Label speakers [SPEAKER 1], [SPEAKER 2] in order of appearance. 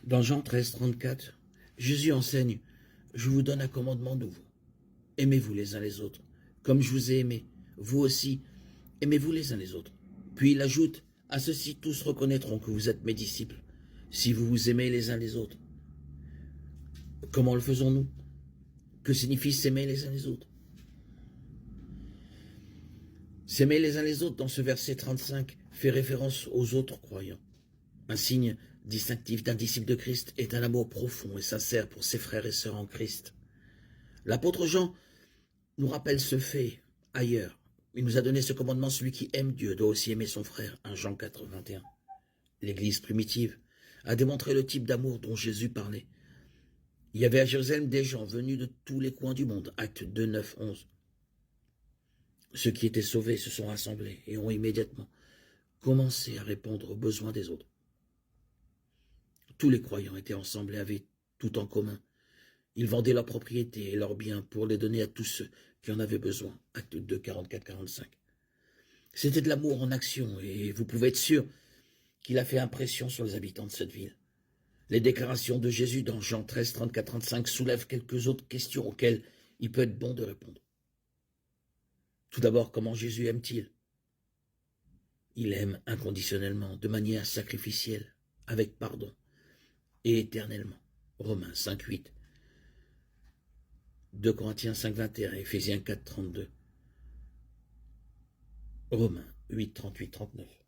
[SPEAKER 1] Dans Jean 13, 34, Jésus enseigne, « Je vous donne un commandement nouveau. Aimez-vous les uns les autres. Comme je vous ai aimé, vous aussi, aimez-vous les uns les autres. » Puis il ajoute, « À ceci, tous reconnaîtront que vous êtes mes disciples, si vous vous aimez les uns les autres. » Comment le faisons-nous? Que signifie s'aimer les uns les autres? S'aimer les uns les autres, dans ce verset 35, fait référence aux autres croyants. Un signe distinctif d'un disciple de Christ est un amour profond et sincère pour ses frères et sœurs en Christ. L'apôtre Jean nous rappelle ce fait ailleurs. Il nous a donné ce commandement, celui qui aime Dieu doit aussi aimer son frère, 1 Jean 4, 21. L'Église primitive a démontré le type d'amour dont Jésus parlait. Il y avait à Jérusalem des gens venus de tous les coins du monde, Actes 2, 9, 11. Ceux qui étaient sauvés se sont rassemblés et ont immédiatement commencé à répondre aux besoins des autres. Tous les croyants étaient ensemble et avaient tout en commun. Ils vendaient leurs propriétés et leurs biens pour les donner à tous ceux qui en avaient besoin. Acte 2, 44, 45. C'était de l'amour en action et vous pouvez être sûr qu'il a fait impression sur les habitants de cette ville. Les déclarations de Jésus dans Jean 13, 34, 35 soulèvent quelques autres questions auxquelles il peut être bon de répondre. Tout d'abord, comment Jésus aime-t-il? Il aime inconditionnellement, de manière sacrificielle, avec pardon, et éternellement. Romains 5, 8. 2 Corinthiens 5, 21, Éphésiens 4, 32. Romains 8, 38, 39.